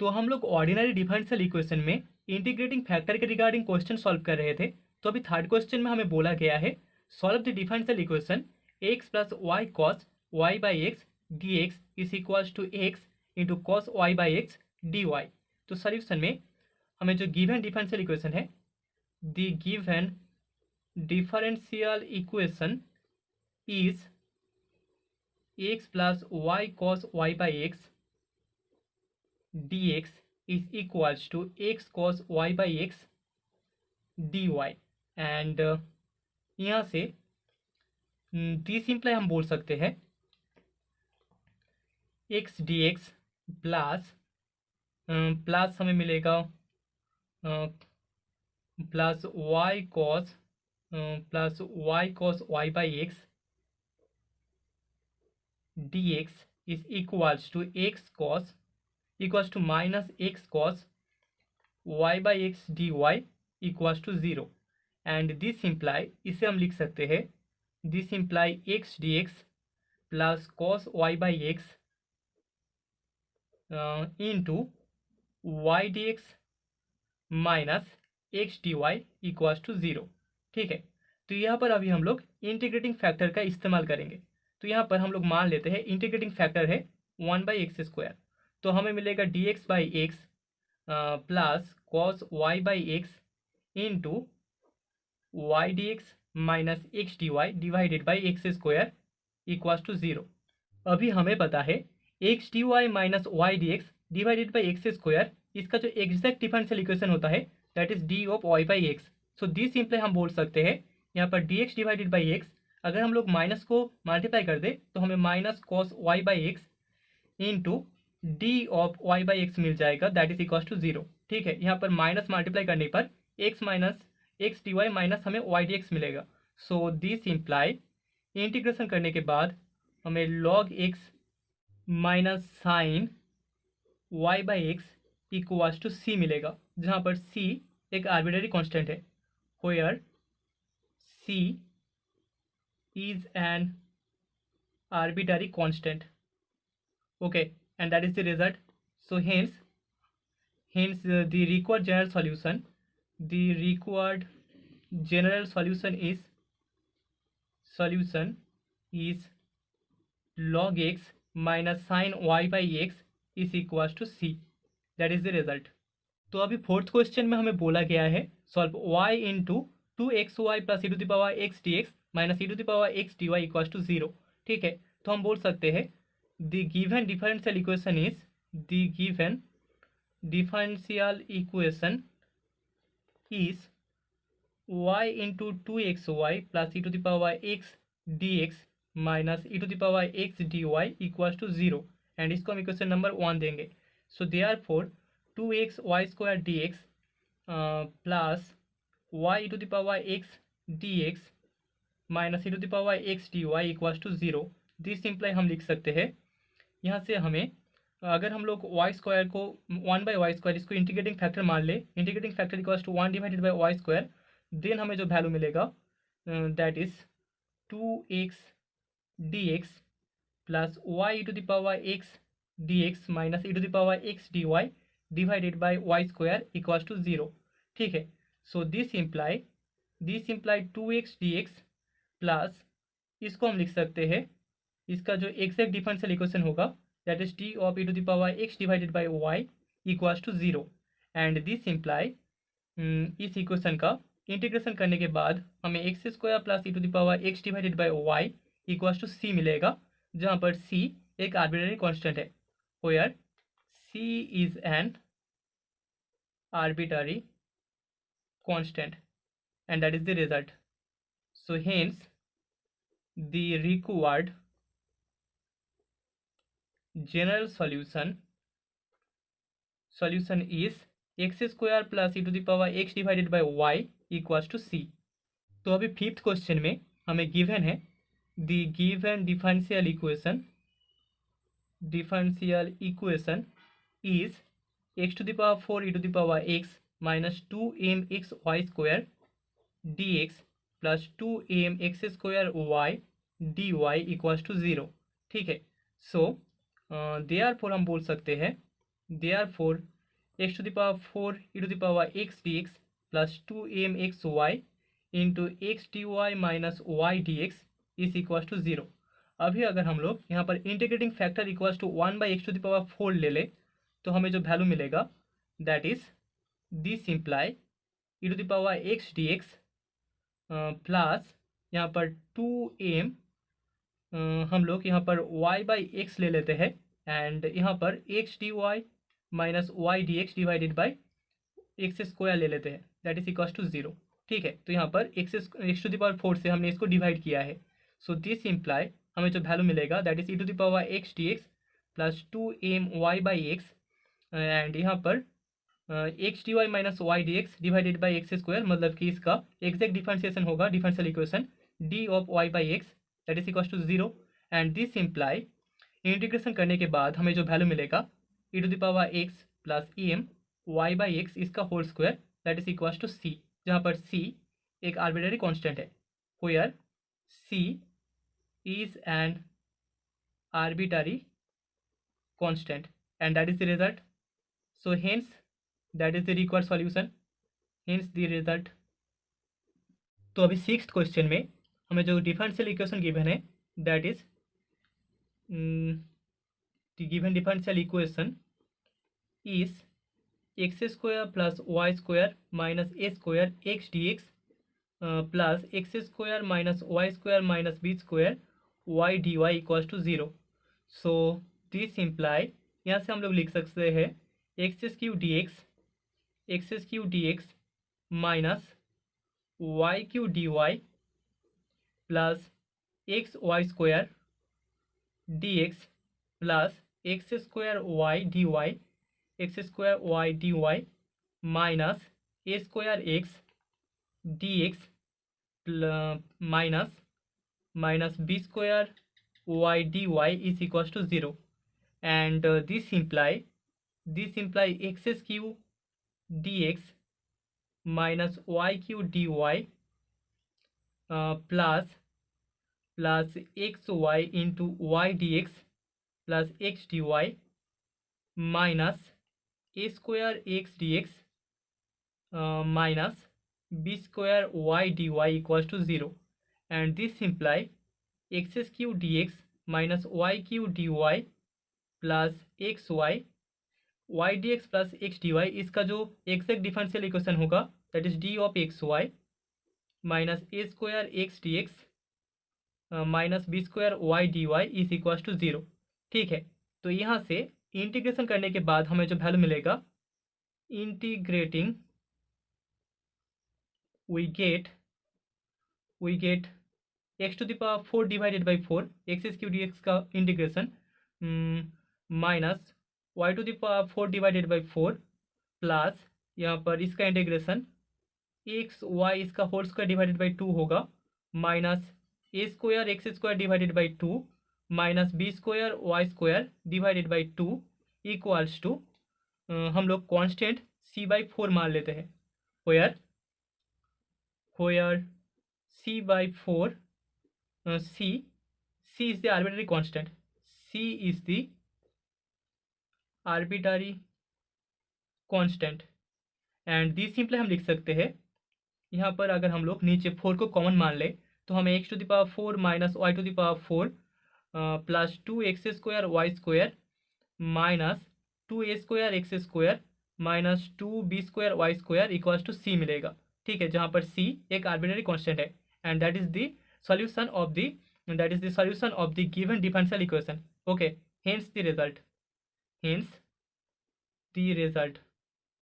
तो हम लोग ऑर्डिनरी डिफरेंशियल इक्वेशन में इंटीग्रेटिंग फैक्टर के रिगार्डिंग क्वेश्चन सॉल्व कर रहे थे। तो अभी थर्ड क्वेश्चन में हमें बोला गया है solve the differential equation x plus y cos y by x d x is equals to x into cos y by x d y. तो सोल्यूशन में हमें जो गिवन डिफरेंशियल इक्वेशन है, the given differential equation is x plus y cos y by x dx is equals to x cos y by x dy and यहाँ से D सिंपलाई हम बोल सकते हैं x dx प्लस प्लस हमें मिलेगा plus y cos y by x dx is equals to x cos equals to minus x cos y by x d y equals to zero and this imply, इसे हम लिख सकते हैं this imply x d x plus cos y by x into y d x minus x d y equals to zero. ठीक है, तो यहाँ पर अभी हम लोग इंटीग्रेटिंग फैक्टर का इस्तेमाल करेंगे। तो यहाँ पर हम लोग मान लेते हैं इंटीग्रेटिंग फैक्टर है 1/x², तो हमें मिलेगा d x by x plus cos y by x into y d x minus x d y divided by x² equals to zero. अभी हमें पता है x d y minus y d x divided by x², इसका जो exact differential equation होता है that is d of y by x. So this simply हम बोल सकते हैं यहाँ पर d x divided by x, अगर हम लोग माइनस को मल्टीप्लाई कर दे तो हमें minus cos y by x into D of y by x मिल जाएगा, that is equal to zero. ठीक है, यहाँ पर माइनस मल्टीप्लाई करने पर x minus x d y minus हमें वाई डी एक्स मिलेगा। सो दिस इम्प्लाई इंटीग्रेशन करने के बाद हमें log x minus sign Y by x equals to सी मिलेगा, जहाँ पर सी एक आर्बिट्रेरी कांस्टेंट है, where C is an arbitrary constant. Okay, and that is the result. So hence the required general solution is log x minus sin y by x is equals to c. That is the result. तो अभी fourth question में हमें बोला गया है solve y into 2xy plus e to the power x dx minus e to the power x dy equals to zero. ठीक है, तो हम बोल सकते हैं the given differential equation is y into 2xy plus e to the power x dx minus e to the power x dy equals to zero and इसको हम equation number 1 देंगे। So therefore 2xy² dx plus y e to the power x dx minus e to the power x dy equals to zero. This simply हम लिख सकते हैं यहाँ से हमें, अगर हम लोग y² को 1/y², इसको इंटीग्रेटिंग फैक्टर मान ले, integrating factor equals to 1 divided by y², then हमें जो वैल्यू मिलेगा that is 2x dx plus y e to the power x dx minus e to the power x dy divided by y² equals to zero. ठीक है, so this imply 2x dx plus इसको हम लिख सकते हैं, इसका जो exact differential equation होगा that is d of e to the power x divided by y equals to zero and this imply इस इक्वेशन का इंटीग्रेशन करने के बाद हमें x² plus e to the power x divided by y equals to c मिलेगा, जहाँ पर c एक आर्बिट्रेरी कांस्टेंट है, where c is an arbitrary constant and that is the result. So hence the required general solution is x² plus e to the power x divided by y equals to c. तो अभी fifth question में हमें given है the given differential equation is x to the power 4 e to the power x minus 2mxy² dx plus 2mx² y dy equals to zero. ठीक है, so therefore हम बोल सकते हैं therefore x to the power 4 e to the power x dx plus 2mxy into x dy minus y dx is equals to 0। अभी अगर हम लोग यहाँ पर integrating factor equals to 1/x⁴ ले ले तो हमें जो वैल्यू मिलेगा that is this imply e to the power x dx plus यहाँ पर 2m हम लोग यहाँ पर y/x ले लेते हैं एंड यहाँ पर x dy minus y dx divided by x² ले लेते हैं दैट इज इक्वल्स टू 0। ठीक है, तो यहाँ पर x to the power 4 से हमने इसको डिवाइड किया है। सो दिस इम्प्लाई हमें जो वैल्यू मिलेगा that is e to the power x dx plus 2my/x and यहाँ पर x d y minus y d x divided by x², मतलब कि इसका एग्जैक्ट डिफरेंशिएशन होगा differential equation d of y by x that is equal to 0 and this imply integration करने के बाद हमें जो वैल्यू मिलेगा e to the power x plus em y by x इसका whole square that is equal to c, जहाँ पर c एक आर्बिट्ररी कांस्टेंट है, where c is an arbitrary constant and that is the result. So hence that is the required solution, hence the result. तो अभी 6th question में हमें जो differential equation given है that is the given differential equation is x² plus y² minus a² x dx plus x² minus y² minus b² y dy equals to 0। So this imply यहाँ से हम लोग लिख सकते हैं x³ dx माइनस y³ dy plus xy² dx plus x² y dy minus a² dx minus b² y dy is equals to 0 and this imply x³ dx minus y³ dy plus xy into y dx plus x dy minus a² x dx minus b² y dy equals to 0 and this imply x³ dx minus y³ dy plus xy y dx plus x dy इसका जो exact differential equation होगा that is d of xy minus a² x dx minus b² y dy is equals to 0। ठीक है, तो यहाँ से integration करने के बाद हमें जो वैल्यू मिलेगा integrating we get x to the power 4 divided by 4 x³ dx का integration minus y to the power 4 divided by 4 plus यहाँ पर इसका इंटीग्रेशन एक्स वाई इसका होल स्क्वायर डिवाइडेड बाई 2 होगा minus a² x² divided by 2 minus b² y² divided by 2 equals to हम लोग constant c/4 मान लेते हैं, where c/4 c is the arbitrary constant, c is the arbitrary constant and this simply हम लिख सकते हैं यहाँ पर अगर हम लोग नीचे 4 को कॉमन मान ले तो हमें x to the power 4 minus y to the power 4 plus 2x² y² minus 2a² x² minus 2b² y² equals to c मिलेगा। ठीक है, जहाँ पर c एक आर्बिट्ररी कांस्टेंट है and that is the solution of the given differential equation. Okay, hence the result